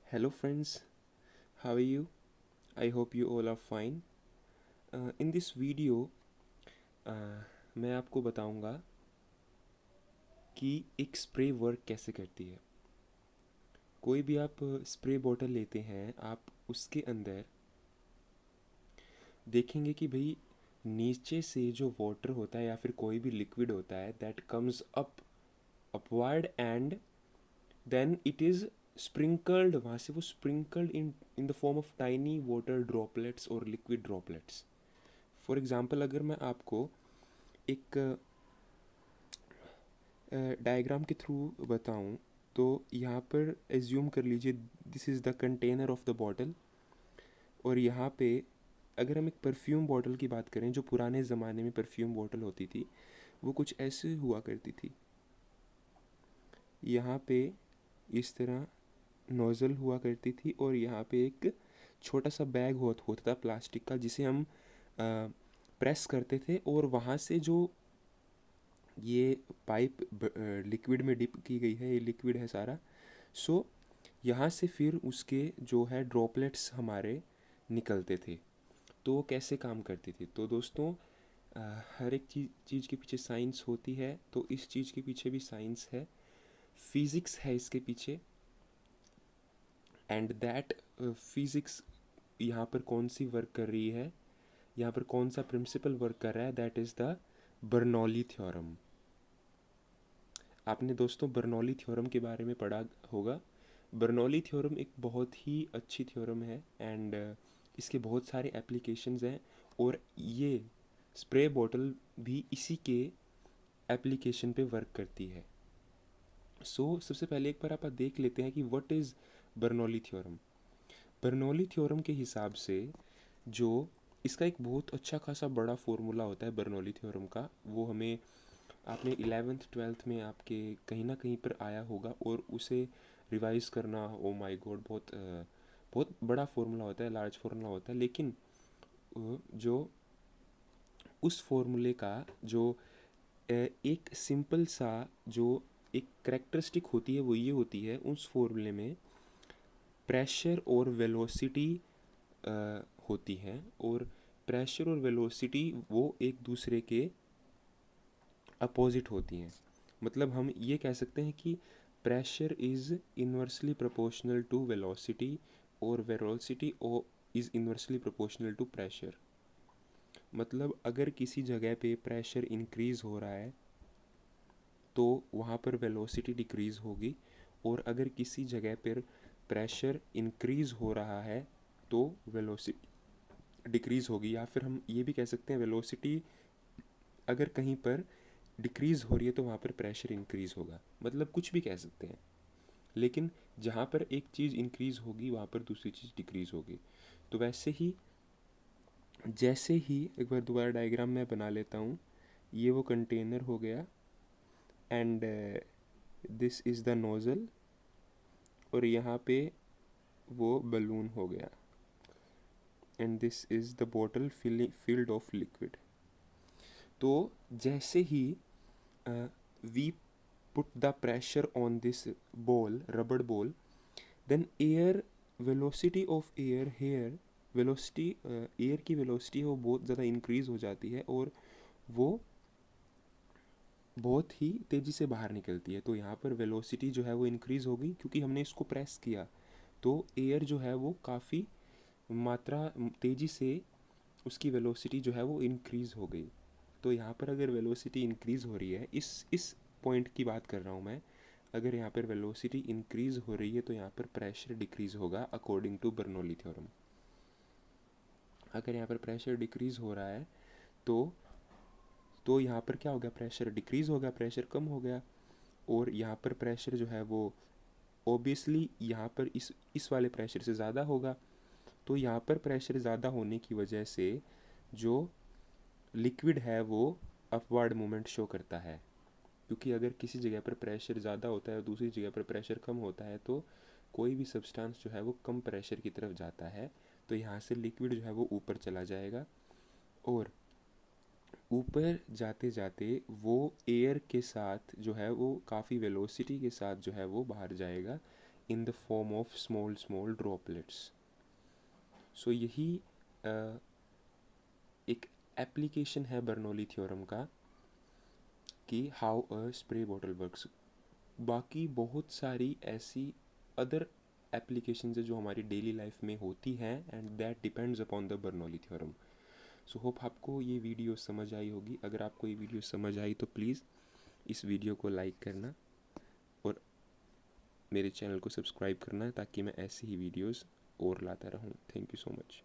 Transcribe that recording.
Hello friends, how are you? I hope you all are fine. In this video, मैं आपको बताऊंगा कि एक स्प्रे वर्क कैसे करती है। कोई भी आप स्प्रे बॉटल लेते हैं, आप उसके अंदर देखेंगे कि भाई नीचे से जो वाटर होता है या फिर कोई भी लिक्विड होता है that comes upward and then it is sprinkled, वहाँ से वो sprinkled in the form of tiny water droplets और लिक्विड ड्रॉपलेट्स। फॉर एग्ज़ाम्पल अगर मैं आपको एक डायग्राम के थ्रू बताऊं तो यहाँ पर एज्यूम कर लीजिए this is the container of the bottle. और यहाँ पे अगर हम एक परफ्यूम बॉटल की बात करें, जो पुराने ज़माने में परफ्यूम बॉटल होती थी वो कुछ ऐसे हुआ करती थी। यहाँ पे इस तरह नोज़ल हुआ करती थी और यहाँ पे एक छोटा सा बैग होता था प्लास्टिक का, जिसे हम प्रेस करते थे और वहाँ से जो ये पाइप लिक्विड में डिप की गई है, ये लिक्विड है सारा। सो यहाँ से फिर उसके जो है ड्रॉपलेट्स हमारे निकलते थे। तो वो कैसे काम करती थी? तो दोस्तों, हर एक चीज़ के पीछे साइंस होती है, तो इस चीज़ के पीछे भी साइंस है, फिज़िक्स है इसके पीछे। एंड दैट फिज़िक्स यहाँ पर कौन सी वर्क कर रही है, यहाँ पर कौन सा प्रिंसिपल वर्क कर रहा है, that is the Bernoulli theorem. आपने दोस्तों बर्नौली थ्योरम के बारे में पढ़ा होगा। बर्नौली थ्योरम एक बहुत ही अच्छी थ्योरम है एंड इसके बहुत सारे एप्लीकेशंस हैं और ये स्प्रे बॉटल भी इसी के एप्लीकेशन पे वर्क करती है। सबसे पहले एक बार आप देख लेते हैं कि what is Bernoulli theorem. Bernoulli theorem के हिसाब से जो इसका एक बहुत अच्छा खासा बड़ा फॉर्मूला होता है बर्नौली थ्योरम का, वो हमें आपने 11th 12th में आपके कहीं ना कहीं पर आया होगा और उसे रिवाइज करना, ओ माय गॉड, बहुत बड़ा फॉर्मूला होता है, लार्ज फॉर्मूला होता है। लेकिन जो उस फॉर्मूले का जो एक सिंपल सा जो एक करेक्टरिस्टिक होती है वो ये होती है, उस फॉर्मूले में प्रेशर और वेलोसिटी होती है और प्रेशर और वेलोसिटी वो एक दूसरे के अपोजिट होती हैं। मतलब हम ये कह सकते हैं कि pressure is inversely proportional to velocity और velocity is inversely proportional to pressure. मतलब अगर किसी जगह पे प्रेशर इंक्रीज़ हो रहा है तो वहाँ पर वेलोसिटी डिक्रीज़ होगी, और अगर किसी जगह पर प्रेशर इंक्रीज़ हो रहा है तो वेलोसिटी डिक्रीज़ होगी। या फिर हम ये भी कह सकते हैं वेलोसिटी अगर कहीं पर डिक्रीज़ हो रही है तो वहाँ पर प्रेशर इंक्रीज़ होगा। मतलब कुछ भी कह सकते हैं, लेकिन जहाँ पर एक चीज़ इंक्रीज़ होगी वहाँ पर दूसरी चीज़ डिक्रीज़ होगी। तो वैसे ही जैसे ही एक बार दोबारा डायग्राम मैं बना लेता हूँ। ये वो कंटेनर हो गया and this is the nozzle, और यहाँ पे वो बलून हो गया and this is the bottle field of liquid. तो जैसे ही we put the pressure on this ball, rubber ball, then air velocity of air here, velocity air की velocity है वो बहुत ज़्यादा इंक्रीज़ हो जाती है और वो बहुत ही तेज़ी से बाहर निकलती है। तो यहाँ पर वेलोसिटी जो है वो इंक्रीज़ हो गई क्योंकि हमने इसको प्रेस किया, तो एयर जो है वो काफ़ी मात्रा तेज़ी से उसकी वेलोसिटी जो है वो इंक्रीज़ हो गई। तो यहाँ पर अगर वेलोसिटी इंक्रीज़ हो रही है, इस पॉइंट की बात कर रहा हूँ मैं, अगर यहाँ पर वेलोसिटी इंक्रीज़ हो रही है तो यहाँ पर प्रेशर डिक्रीज़ होगा अकॉर्डिंग टू बर्नौली थ्योरम। अगर यहाँ पर प्रेशर डिक्रीज़ हो रहा है तो यहाँ पर क्या हो गया, प्रेशर डिक्रीज़ हो गया, प्रेशर कम हो गया। और यहाँ पर प्रेशर जो है वो ओबियसली यहाँ पर इस वाले प्रेशर से ज़्यादा होगा। तो यहाँ पर प्रेशर ज़्यादा होने की वजह से जो लिक्विड है वो अपवर्ड मूवमेंट शो करता है, क्योंकि अगर किसी जगह पर प्रेशर ज़्यादा होता है और दूसरी जगह पर प्रेशर कम होता है तो कोई भी सब्सटेंस जो है वो कम प्रेशर की तरफ जाता है। तो यहाँ से लिक्विड जो है वो ऊपर चला जाएगा और ऊपर जाते जाते वो एयर के साथ जो है वो काफ़ी वेलोसिटी के साथ जो है वो बाहर जाएगा। In the form of small small droplets. So यही एक एप्लीकेशन है बर्नौली थ्योरम का कि how a spray bottle works. बाकी बहुत सारी ऐसी अदर एप्लीकेशंस है जो हमारी डेली लाइफ में होती हैं and that depends upon the Bernoulli theorem. So hope आपको ये वीडियो समझ आई होगी। अगर आपको ये वीडियो समझ आई तो प्लीज़ इस वीडियो को लाइक करना और मेरे चैनल को सब्सक्राइब करना ताकि मैं ऐसे ही वीडियोस और लाता रहूँ। Thank you so much.